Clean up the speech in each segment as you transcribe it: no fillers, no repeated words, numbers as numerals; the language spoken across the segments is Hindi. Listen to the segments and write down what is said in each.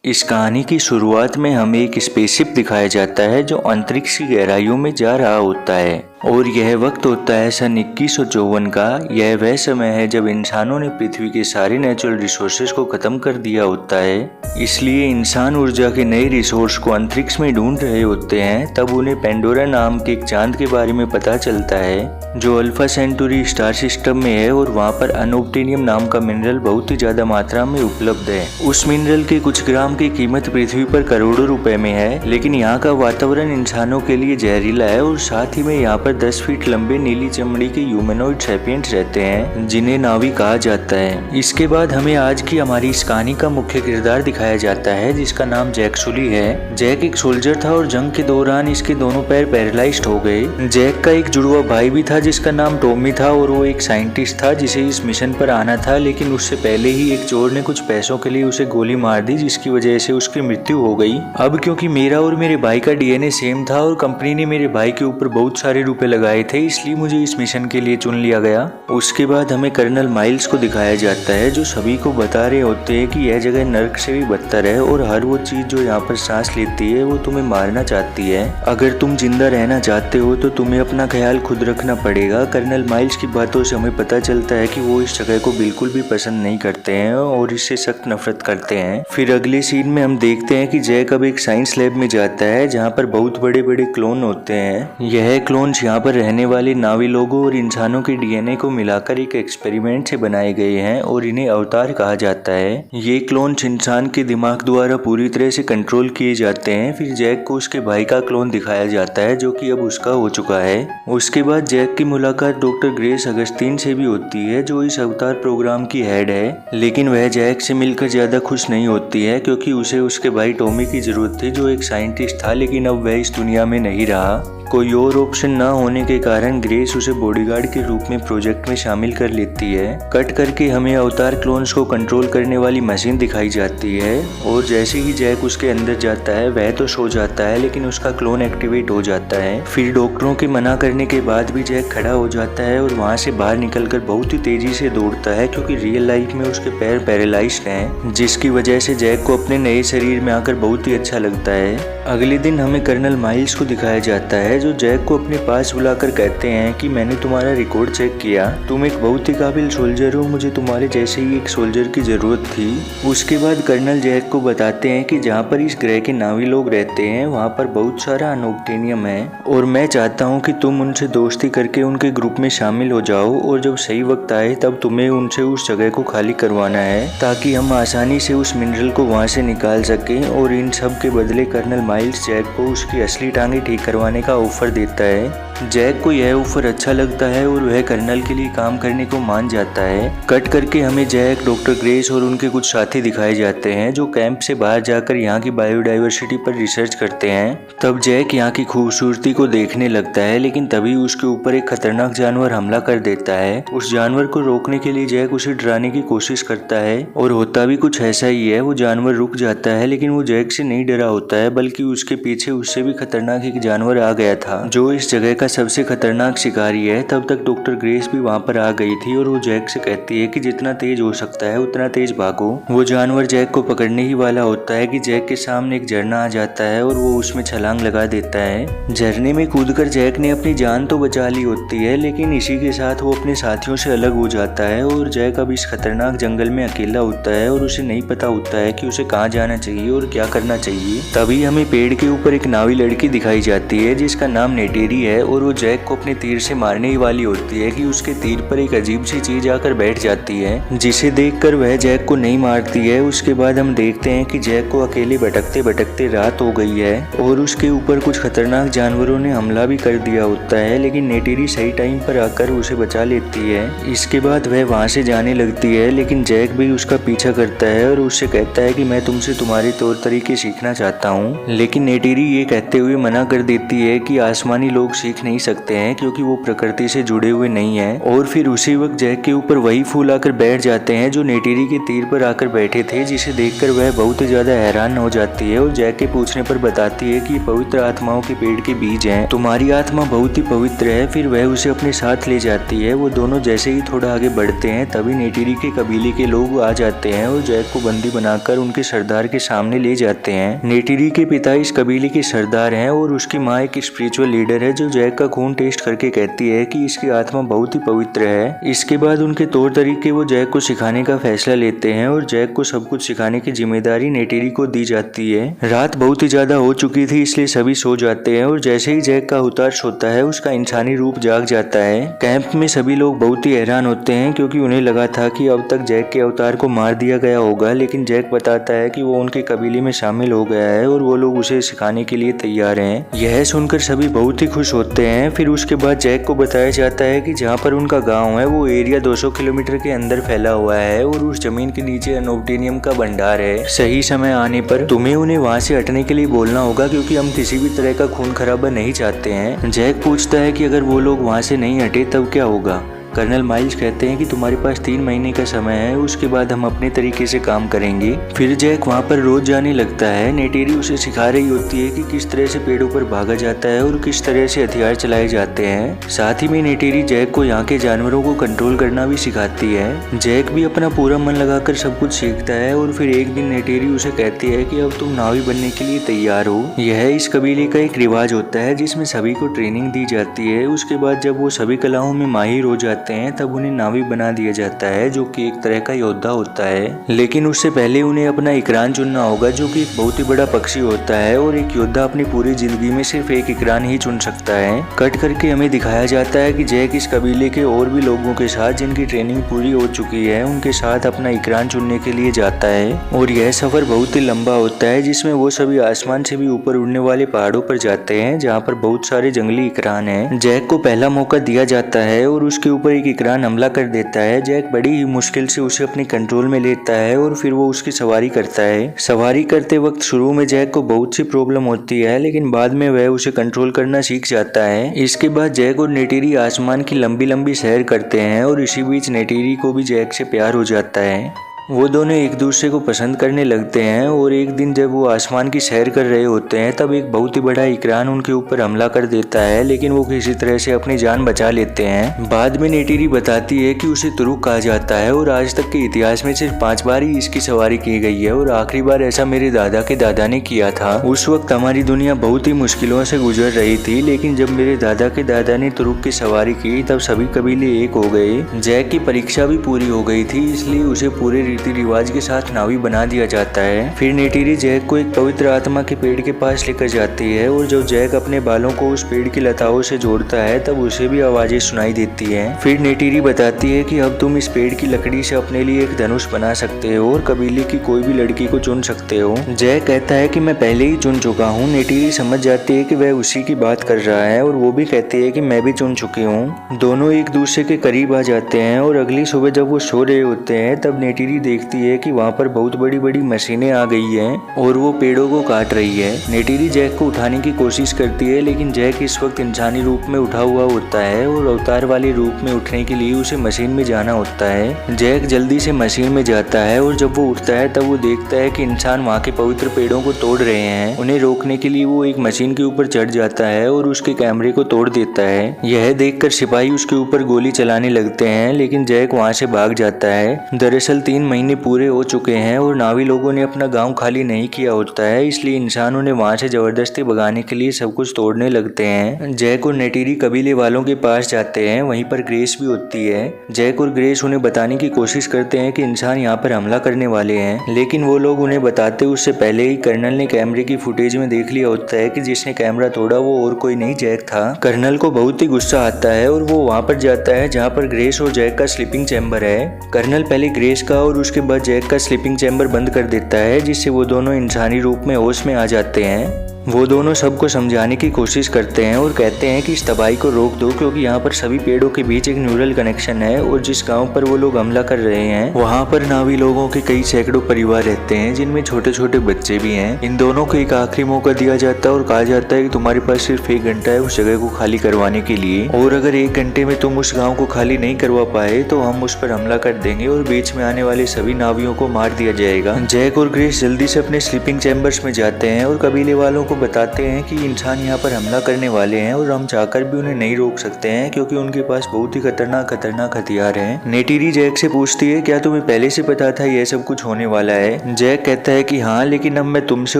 इस कहानी की शुरुआत में हमें एक स्पेसशिप दिखाया जाता है जो अंतरिक्ष की गहराइयों में जा रहा होता है और यह वक्त होता है सन 2154 का। यह वह समय है जब इंसानों ने पृथ्वी के सारे नेचुरल रिसोर्सेज को खत्म कर दिया होता है, इसलिए इंसान ऊर्जा के नए रिसोर्स को अंतरिक्ष में ढूंढ रहे होते हैं। तब उन्हें पेंडोरा नाम के एक चांद के बारे में पता चलता है जो अल्फा सेंटुरी स्टार सिस्टम में है और वहाँ पर अनोब्टेनियम नाम का मिनरल बहुत ही ज्यादा मात्रा में उपलब्ध है। उस मिनरल के कुछ ग्राम की कीमत पृथ्वी पर करोड़ों रुपए में है, लेकिन यहाँ का वातावरण इंसानों के लिए जहरीला है और साथ ही में यहाँ पर 10 फीट लंबे नीली चमड़ी के ह्यूमनॉइड सैपियंट्स रहते हैं जिन्हें नावी कहा जाता है। इसके बाद हमें आज की हमारी इस कहानी का मुख्य किरदार दिखाया जाता है जिसका नाम जैक सुली है। जैक एक सोल्जर था और जंग के दौरान इसके दोनों पैर पैरालाइज्ड हो गए। जैक का एक जुड़वा भाई भी था जिसका नाम टॉमी था और वो एक साइंटिस्ट था जिसे इस मिशन पर आना था, लेकिन उससे पहले ही एक चोर ने कुछ पैसों के लिए उसे गोली मार दी जिसकी वजह से उसकी मृत्यु हो गई। अब क्योंकि मेरा और मेरे भाई का डीएनए सेम था और कंपनी ने मेरे भाई के ऊपर बहुत सारे रुपए लगाए थे, इसलिए मुझे इस मिशन के लिए चुन लिया गया। उसके बाद हमें कर्नल माइल्स को दिखाया जाता है जो सभी को बता रहे होते हैं कि यह जगह नर्क से भी बदतर है और हर वो चीज जो यहाँ पर सांस लेती है वो तुम्हें मारना चाहती है। अगर तुम जिंदा रहना चाहते हो तो तुम्हें अपना ख्याल खुद रखना पड़ेगा। कर्नल माइल्स की बातों से हमें पता चलता है कि वो इस जगह को बिल्कुल भी पसंद नहीं करते हैं और इससे सख्त नफरत करते हैं। फिर अगले सीन में हम देखते हैं कि जैक अब एक साइंस लैब में जाता है जहाँ पर बहुत बड़े बड़े क्लोन होते हैं। यह क्लोन्स यहाँ पर रहने वाले नावी लोगों और इंसानों के डीएनए को मिलाकर एक एक्सपेरिमेंट से बनाए गए हैं और इन्हें अवतार कहा जाता है। ये क्लोन्स इंसान के दिमाग द्वारा पूरी तरह से कंट्रोल किए जाते हैं। फिर जैक को उसके भाई का क्लोन दिखाया जाता है जो कि अब उसका हो चुका है। उसके बाद जैक की मुलाकात डॉक्टर ग्रेस अगस्तीन से भी होती है जो इस अवतार प्रोग्राम की हेड है, लेकिन वह जैक से मिलकर ज्यादा खुश नहीं होती है क्योंकि उसे उसके भाई टॉमी की जरूरत थी जो एक साइंटिस्ट था, लेकिन अब वह इस दुनिया में नहीं रहा। कोई और ऑप्शन न होने के कारण ग्रेस उसे बॉडीगार्ड के रूप में प्रोजेक्ट में शामिल कर लेती है। कट करके हमें अवतार क्लोन्स को कंट्रोल करने वाली मशीन दिखाई जाती है और जैसे ही जैक उसके अंदर जाता है वह तो सो जाता है लेकिन उसका क्लोन एक्टिवेट हो जाता है। फिर डॉक्टरों के मना करने के बाद भी जैक खड़ा हो जाता है और वहाँ से बाहर निकलकर बहुत ही तेजी से दौड़ता है क्योंकि रियल लाइफ में उसके पैर पैरालाइज्ड हैं, जिसकी वजह से जैक को अपने नए शरीर में आकर बहुत ही अच्छा लगता है। अगले दिन हमें कर्नल माइल्स को दिखाया जाता है जो जैक को अपने पास बुलाकर कहते हैं कि मैंने तुम्हारा रिकॉर्ड चेक किया, तुम एक बहुत ही काबिल सोल्जर हो, मुझे तुम्हारे जैसे ही एक सोल्जर की जरूरत थी। उसके बाद कर्नल जैक को बताते हैं कि जहाँ पर इस ग्रह के नावी लोग रहते हैं वहाँ पर बहुत सारा अनोब्टेनियम है और मैं चाहता हूँ कि तुम उनसे दोस्ती करके उनके ग्रुप में शामिल हो जाओ और जब सही वक्त आए तब तुम्हें उनसे उस जगह को खाली करवाना है ताकि हम आसानी से उस मिनरल को वहाँ से निकाल सकें। और इन सब के बदले कर्नल माइल्स जैक को उसकी असली टांगे ठीक करवाने का ऑफर देता है। जैक को यह ऑफर अच्छा लगता है और वह कर्नल के लिए काम करने को मान जाता है। कट करके हमें जैक, डॉक्टर ग्रेस और उनके कुछ साथी दिखाए जाते हैं जो कैंप से बाहर जाकर यहाँ की बायोडाइवर्सिटी पर रिसर्च करते हैं। तब जैक यहाँ की खूबसूरती को देखने लगता है, लेकिन तभी उसके ऊपर एक खतरनाक जानवर हमला कर देता है। उस जानवर को रोकने के लिए जैक उसे डराने की कोशिश करता है और होता भी कुछ ऐसा ही है। वो जानवर रुक जाता है लेकिन वो जैक से नहीं डरा होता है बल्कि उसके पीछे उससे भी खतरनाक एक जानवर आ गया था जो इस जगह का सबसे खतरनाक शिकारी है। तब तक डॉक्टर ग्रेस भी वहाँ पर आ गई थी और वो जैक से कहती है कि जितना तेज हो सकता है उतना तेज भागो। वो जानवर जैक को पकड़ने ही वाला होता है कि जैक के सामने एक झरना आ जाता है और वो उसमें छलांग लगा देता है। झरने में कूदकर जैक ने अपनी जान तो बचा ली होती है, लेकिन इसी के साथ वो अपने साथियों से अलग हो जाता है और जैक अब इस खतरनाक जंगल में अकेला होता है और उसे नहीं पता होता है कि उसे कहाँ जाना चाहिए और क्या करना चाहिए। तभी हमें पेड़ के ऊपर एक नावी लड़की दिखाई जाती है जिसका नाम नेटेरी है और वो जैक को अपने तीर से मारने ही वाली होती है कि उसके तीर पर एक अजीब सी चीज आकर बैठ जाती है जिसे देखकर वह जैक को नहीं मारती है। उसके बाद हम देखते हैं कि जैक को अकेले भटकते भटकते रात हो गई है और उसके ऊपर कुछ खतरनाक जानवरों ने हमला भी कर दिया होता है, लेकिन नेटेरी सही टाइम पर आकर उसे बचा लेती है। इसके बाद वह वहाँ से जाने लगती है, लेकिन जैक भी उसका पीछा करता है और उससे कहता है कि मैं तुमसे तुम्हारे तौर तरीके सीखना चाहता हूँ, लेकिन नेटेरी ये कहते हुए मना कर देती है कि आसमानी लोग सीख देख नहीं सकते हैं क्योंकि वो प्रकृति से जुड़े हुए नहीं है। और फिर उसी वक्त जैक के ऊपर वही फूल आकर बैठ जाते हैं जो नेटेरी के तीर पर आकर बैठे थे, जिसे देखकर वह बहुत ही ज्यादा हैरान हो जाती है और जैक के पूछने पर बताती है कि पवित्र आत्माओं के पेड़ के बीज हैं, तुम्हारी आत्मा बहुत ही पवित्र है। फिर वह उसे अपने साथ ले जाती है। वो दोनों जैसे ही थोड़ा आगे बढ़ते हैं तभी नेटेरी के कबीले के लोग आ जाते हैं और जैक को बंदी बनाकर उनके सरदार के सामने ले जाते हैं। नेटेरी के पिता इस कबीले के सरदार हैं और उसकी माँ एक स्पिरिचुअल लीडर है जो जैक का खून टेस्ट करके कहती है कि इसकी आत्मा बहुत ही पवित्र है। इसके बाद उनके तौर तरीके वो जैक को सिखाने का फैसला लेते हैं और जैक को सब कुछ सिखाने की जिम्मेदारी नेटेरी को दी जाती है। रात बहुत ही ज्यादा हो चुकी थी इसलिए सभी सो जाते हैं और जैसे ही जैक का अवतार सोता है उसका इंसानी रूप जाग जाता है। कैंप में सभी लोग बहुत ही हैरान होते हैं क्योंकि उन्हें लगा था कि अब तक जैक के अवतार को मार दिया गया होगा, लेकिन जैक बताता है कि वो उनके कबीले में शामिल हो गया है और वो लोग उसे सिखाने के लिए तैयार हैं। यह सुनकर सभी बहुत ही खुश होते हैं। फिर उसके बाद जैक को बताया जाता है कि जहाँ पर उनका गाँव है वो एरिया 200 किलोमीटर के अंदर फैला हुआ है और उस जमीन के नीचे अनोब्टेनियम का भंडार है। सही समय आने पर तुम्हें उन्हें वहाँ से हटने के लिए बोलना होगा क्योंकि हम किसी भी तरह का खून खराबा नहीं चाहते हैं। जैक पूछता है कि अगर वो लोग वहाँ से नहीं हटे तब क्या होगा। कर्नल माइल्स कहते हैं कि तुम्हारे पास 3 महीने का समय है, उसके बाद हम अपने तरीके से काम करेंगे। फिर जैक वहाँ पर रोज जाने लगता है। नेटेरी उसे सिखा रही होती है कि किस तरह से पेड़ों पर भागा जाता है और किस तरह से हथियार चलाए जाते हैं। साथ ही में नेटेरी जैक को यहाँ के जानवरों को कंट्रोल करना भी सिखाती है। जैक भी अपना पूरा मन लगाकर सब कुछ सीखता है और फिर एक दिन नेटेरी उसे कहती है कि अब तुम नावी बनने के लिए तैयार हो। यह इस कबीले का एक रिवाज होता है जिसमें सभी को ट्रेनिंग दी जाती है। उसके बाद जब वो सभी कलाओं में माहिर हो जाते हैं तब उन्हें नावी बना दिया जाता है जो कि एक तरह का योद्धा होता है। लेकिन उससे पहले उन्हें अपना इकरान चुनना होगा जो कि एक बहुत ही बड़ा पक्षी होता है और एक योद्धा अपनी पूरी जिंदगी में सिर्फ एक इकरान ही चुन सकता है। कट करके हमें दिखाया जाता है कि जैक इस कबीले के और भी लोगों के साथ जिनकी ट्रेनिंग पूरी हो चुकी है उनके साथ अपना इकरान चुनने के लिए जाता है और यह सफर बहुत ही लंबा होता है जिसमें वो सभी आसमान से भी ऊपर उड़ने वाले पहाड़ों पर जाते हैं जहाँ पर बहुत सारे जंगली इकरान हैं। जैक को पहला मौका दिया जाता है और उसके ऊपर एक इकरान हमला कर देता है। जैक बड़ी ही मुश्किल से उसे अपने कंट्रोल में लेता है और फिर वो उसकी सवारी करता है। सवारी करते वक्त शुरू में जैक को बहुत सी प्रॉब्लम होती है लेकिन बाद में वह उसे कंट्रोल करना सीख जाता है। इसके बाद जैक और नेटेरी आसमान की लंबी लंबी सैर करते हैं और इसी बीच नेटेरी को भी जैक से प्यार हो जाता है। वो दोनों एक दूसरे को पसंद करने लगते हैं और एक दिन जब वो आसमान की सैर कर रहे होते हैं तब एक बहुत ही बड़ा इकरान उनके ऊपर हमला कर देता है, लेकिन वो किसी तरह से अपनी जान बचा लेते हैं। बाद में नेटेरी बताती है कि उसे तुरुक कहा जाता है और आज तक के इतिहास में सिर्फ 5 बार ही इसकी सवारी की गई है और आखिरी बार ऐसा मेरे दादा के दादा ने किया था। उस वक्त हमारी दुनिया बहुत ही मुश्किलों से गुजर रही थी, लेकिन जब मेरे दादा के दादा ने तुरुक की सवारी की तब सभी कबीले एक हो गए। जैक की परीक्षा भी पूरी हो गई थी इसलिए उसे पूरे रीति रिवाज के साथ नावी बना दिया जाता है। फिर नेटेरी जैक को एक पवित्र आत्मा के पेड़ के पास लेकर जाती है और जब जैक अपने बालों को उस पेड़ की लताओं से जोड़ता है तब उसे भी आवाजें सुनाई देती हैं। फिर नेटेरी बताती है कि अब तुम इस पेड़ की लकड़ी से अपने लिए एक धनुष बना सकते हो और कबीले की कोई भी लड़की को चुन सकते हो। जैक कहता है कि मैं पहले ही चुन चुका हूँ। नेटेरी समझ जाती है कि वह उसी की बात कर रहा है और वो भी कहती है कि मैं भी चुन चुकी हूँ। दोनों एक दूसरे के करीब आ जाते हैं और अगली सुबह जब वो सो रहे होते हैं तब नेटेरी देखती है कि वहाँ पर बहुत बड़ी बड़ी मशीनें आ गई हैं और वो पेड़ों को काट रही है। नेटेरी जैक को उठाने की कोशिश करती है लेकिन जैक इस वक्त इंसानी रूप में उठा हुआ होता है और अवतार वाले रूप में उठने के लिए उसे मशीन में जाना होता है। जैक जल्दी से मशीन में जाता है और जब वो उठता है तब वो देखता है कि इंसान वहाँ के पवित्र पेड़ों को तोड़ रहे हैं। उन्हें रोकने के लिए वो एक मशीन के ऊपर चढ़ जाता है और उसके कैमरे को तोड़ देता है। यह देखकर सिपाही उसके ऊपर गोली चलाने लगते हैं लेकिन जैक वहाँ से भाग जाता है। दरअसल 3 महीने पूरे हो चुके हैं और नावी लोगों ने अपना गांव खाली नहीं किया होता है, इसलिए इंसान उन्हें वहां से जबरदस्ती भगाने के लिए सब कुछ तोड़ने लगते हैं। जैक और नेटेरी कबीले वालों के पास जाते हैं, वहीं पर ग्रेस भी होती है। जैक और ग्रेस उन्हें बताने की कोशिश करते हैं कि इंसान यहाँ पर हमला करने वाले हैं, लेकिन वो लोग उन्हें बताते उससे पहले ही कर्नल ने कैमरे की फुटेज में देख लिया होता है कि जिसने कैमरा तोड़ा वो और कोई नहीं जैक था। कर्नल को बहुत ही गुस्सा आता है और वो वहाँ पर जाता है जहाँ पर ग्रेस और जैक का स्लीपिंग चैम्बर है। कर्नल पहले ग्रेस का और उसके बाद जैक का स्लीपिंग चैम्बर बंद कर देता है जिससे वो दोनों इंसानी रूप में होश में आ जाते हैं। वो दोनों सबको समझाने की कोशिश करते हैं और कहते हैं कि इस तबाही को रोक दो, क्योंकि यहाँ पर सभी पेड़ों के बीच एक न्यूरल कनेक्शन है और जिस गांव पर वो लोग हमला कर रहे हैं वहाँ पर नावी लोगों के कई सैकड़ों परिवार रहते हैं, जिनमें छोटे छोटे बच्चे भी हैं। इन दोनों को एक आखिरी मौका दिया जाता है और कहा जाता है कि तुम्हारे पास सिर्फ 1 घंटा है उस जगह को खाली करवाने के लिए, और अगर 1 घंटे में तुम उस गाँव को खाली नहीं करवा पाए तो हम उस पर हमला कर देंगे और बीच में आने वाले सभी नावियों को मार दिया जाएगा। जैक और ग्रेस जल्दी से अपने स्लीपिंग चैम्बर्स में जाते हैं और कबीले वालों को बताते हैं कि इंसान यहाँ पर हमला करने वाले हैं और हम चाहकर भी उन्हें नहीं रोक सकते हैं, क्योंकि उनके पास बहुत ही खतरनाक हथियार हैं। नेटिरी जैक से पूछती है, क्या तुम्हें पहले से पता था यह सब कुछ होने वाला है? जैक कहता है कि हाँ, लेकिन अब मैं तुमसे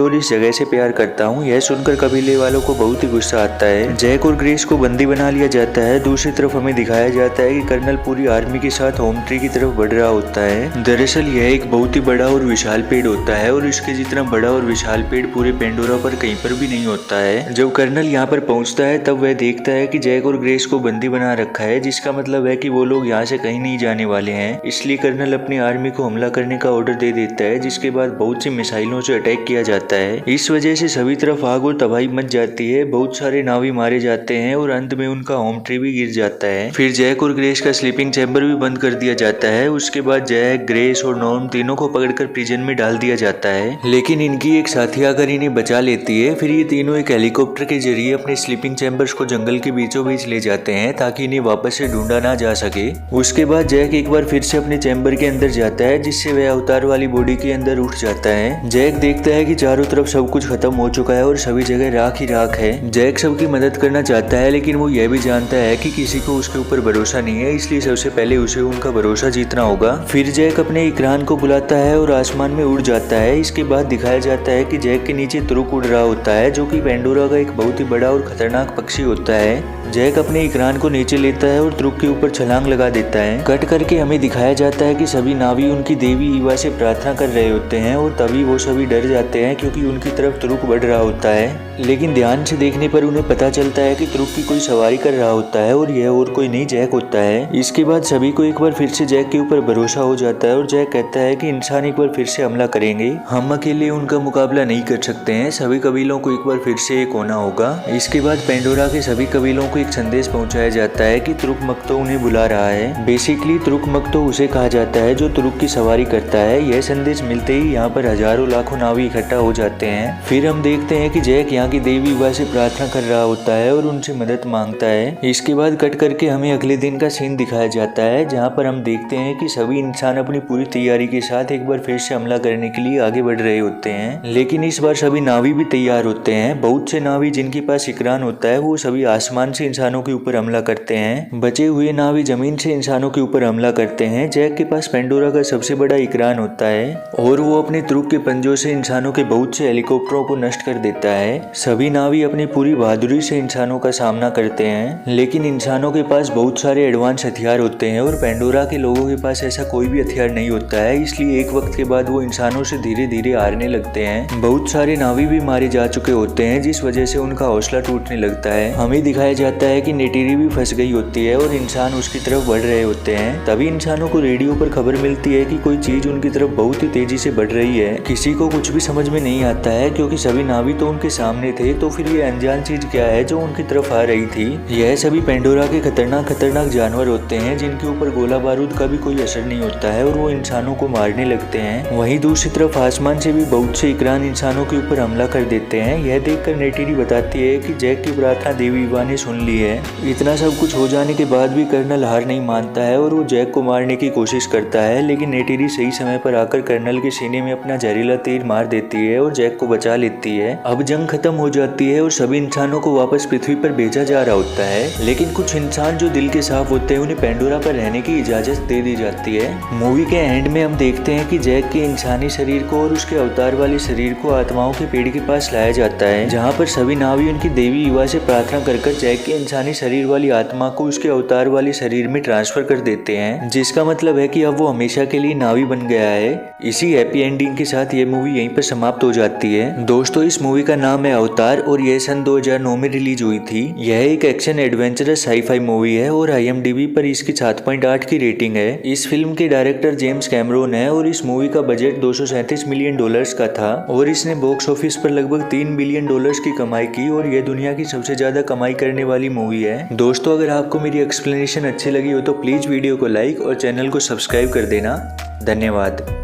और इस जगह से प्यार करता हूँ। यह सुनकर कबीले वालों को बहुत ही गुस्सा आता है। जैक और ग्रेस को बंदी बना लिया जाता है। दूसरी तरफ हमें दिखाया जाता है कि कर्नल पूरी आर्मी के साथ होम ट्री की तरफ बढ़ रहा होता है। दरअसल यह एक बहुत ही बड़ा और विशाल पेड़ होता है और इसके जितना बड़ा और विशाल पेड़ पूरे पेंडोरा पर कहीं पर भी नहीं होता है। जब कर्नल यहाँ पर पहुँचता है तब वह देखता है कि जैक और ग्रेस को बंदी बना रखा है, जिसका मतलब है कि वो लोग यहाँ से कहीं नहीं जाने वाले हैं। इसलिए कर्नल अपनी आर्मी को हमला करने का ऑर्डर दे देता है, जिसके बाद बहुत सी मिसाइलों से अटैक किया जाता है। इस वजह से सभी तरफ आग और तबाही मच जाती है। बहुत सारे नावी मारे जाते हैं और अंत में उनका होम ट्री भी गिर जाता है। फिर जैक और ग्रेस का स्लीपिंग चैम्बर भी बंद कर दिया जाता है। उसके बाद जैक, ग्रेस और नॉर्म तीनों को पकड़कर प्रिजन में डाल दिया जाता है, लेकिन इनकी एक साथी आकर इन्हें बचा लेती है। फिर ये तीनों एक हेलीकॉप्टर के जरिए अपने स्लीपिंग चैम्बर्स को जंगल के बीचों बीच ले जाते हैं ताकि इन्हें वापस से ढूंढा ना जा सके। उसके बाद जैक एक बार फिर से अपने चैम्बर के अंदर जाता है, जिससे वह अवतार वाली बॉडी के अंदर उठ जाता है। जैक देखता है कि चारों तरफ सब कुछ खत्म हो चुका है और सभी जगह राख ही राख है। जैक सबकी मदद करना चाहता है, लेकिन वो यह भी जानता है कि किसी को उसके ऊपर भरोसा नहीं है, इसलिए सबसे पहले उसे उनका भरोसा जीतना होगा। फिर जैक अपने इकरान को बुलाता है और आसमान में उड़ जाता है। इसके बाद दिखाया जाता है कि जैक के नीचे तुरुक उड़ रहा होता है, जो कि पेंडोरा का एक बहुत ही बड़ा और खतरनाक पक्षी होता है। जैक अपने इकरान को नीचे लेता है और तुरुक के ऊपर छलांग लगा देता है। कट करके हमें दिखाया जाता है कि सभी नावी उनकी देवी ईवा से प्रार्थना कर रहे होते हैं और तभी वो सभी डर जाते हैं, क्योंकि उनकी तरफ तुरुक बढ़ रहा होता है। लेकिन ध्यान से देखने पर उन्हें पता चलता है कि तुरुक की कोई सवारी कर रहा होता है और यह और कोई नहीं जैक होता है। इसके बाद सभी को एक बार फिर से जैक के ऊपर भरोसा हो जाता है और जैक कहता है कि इंसान एक बार फिर से हमला करेंगे, हम अकेले उनका मुकाबला नहीं कर सकते हैं, सभी कबीलों को एक बार फिर से एक होना होगा। इसके बाद पेंडोरा के सभी कबीलों को एक संदेश पहुंचाया जाता है कि तुरुक मक्तो उन्हें बुला रहा है। बेसिकली तुरुक मक्तो उसे कहा जाता है जो तुरुक की सवारी करता है। यह संदेश मिलते ही यहाँ पर हजारों लाखों नावी इकट्ठा हो जाते हैं। फिर हम देखते हैं कि जैक यहाँ की देवी ईवा से प्रार्थना कर रहा होता है और उनसे मदद मांगता है। इसके बाद कट करके हमें अगले दिन का सीन दिखाया जाता है, जहाँ पर हम देखते हैं कि सभी इंसान अपनी पूरी तैयारी के साथ एक बार फिर से हमला करने के लिए आगे बढ़ रहे होते हैं। लेकिन इस बार सभी नावी भी तैयार होते हैं। बहुत से नावी जिनके पास इकरान होता है वो सभी आसमान से इंसानों के ऊपर हमला करते हैं। बचे हुए नावी जमीन से इंसानों के ऊपर हमला करते हैं। जैक के पास पेंडोरा का सबसे बड़ा इकरान होता है और वो अपने तुरुक के पंजों से इंसानों के बहुत से हेलीकॉप्टरों को नष्ट कर देता है। सभी नावी अपनी पूरी बहादुरी से इंसानों का सामना करते हैं, लेकिन इंसानों के पास बहुत सारे एडवांस हथियार होते हैं और पेंडोरा के लोगों के पास ऐसा कोई भी हथियार नहीं होता है। इसलिए एक वक्त के बाद वो इंसानों से धीरे धीरे हारने लगते हैं। बहुत सारे नावी भी मारे जा चुके होते हैं, जिस वजह से उनका हौसला टूटने लगता है। हमें दिखाया जाता है कि नेटिरी भी फंस गई होती है और इंसान उसकी तरफ बढ़ रहे होते हैं। तभी इंसानों को रेडियो पर खबर मिलती है कि कोई चीज उनकी तरफ बहुत ही तेजी से बढ़ रही है। किसी को कुछ भी समझ में नहीं आता है, क्योंकि सभी नावी तो उनके सामने थे, तो फिर ये अनजान चीज क्या है जो उनकी तरफ आ रही थी। यह सभी पेंडोरा के खतरनाक जानवर होते हैं, जिनके ऊपर गोला बारूद का भी कोई असर नहीं होता है और वो इंसानों को मारने लगते हैं। वहीं दूसरी तरफ आसमान से भी बहुत से इकरान इंसानों के ऊपर हमला कर देते हैं। यह देखकर नेटिरी बताती है कि जैक की प्रार्थना देवी ईवा ने सुन ली है। इतना सब कुछ हो जाने के बाद भी कर्नल हार नहीं मानता है और वो जैक को मारने की कोशिश करता है, लेकिन नेटिरी सही समय पर आकर कर्नल के सीने में अपना जहरीला तीर मार देती है और जैक को बचा लेती है। अब जंग खत्म हो जाती है और सभी इंसानों को वापस पृथ्वी पर भेजा जा रहा होता है, लेकिन कुछ इंसान जो दिल के साफ होते हैं उन्हें पेंडोरा पर रहने की इजाजत दे दी जाती है। मूवी के एंड में हम देखते हैं कि जैक के इंसानी शरीर को और उसके अवतार वाले शरीर को आत्माओं के पेड़ के पास लाया जाता है, जहाँ पर सभी नावी उनकी देवी ईवा से प्रार्थना कर जैक की इंसानी शरीर वाली आत्मा को उसके अवतार वाले शरीर में ट्रांसफर कर देते हैं, जिसका मतलब है कि अब वो हमेशा के लिए नावी बन गया है। इसी हैप्पी एंडिंग के साथ ये मूवी यहीं पर समाप्त हो जाती है। दोस्तों, इस मूवी का नाम है अवतार और यह सन 2009 में रिलीज हुई थी। यह एक एक्शन एडवेंचरस साई-फाई मूवी है और IMDb पर इसकी 7.8 की रेटिंग है। इस फिल्म के डायरेक्टर जेम्स कैमरून है और इस मूवी का बजट $237 मिलियन का था और इसने बॉक्स ऑफिस पर लगभग $3 बिलियन की कमाई की और यह दुनिया की सबसे ज्यादा कमाई करने वाली मूवी है। दोस्तों, अगर आपको मेरी एक्सप्लेनेशन अच्छी लगी हो तो प्लीज वीडियो को लाइक और चैनल को सब्सक्राइब कर देना। धन्यवाद।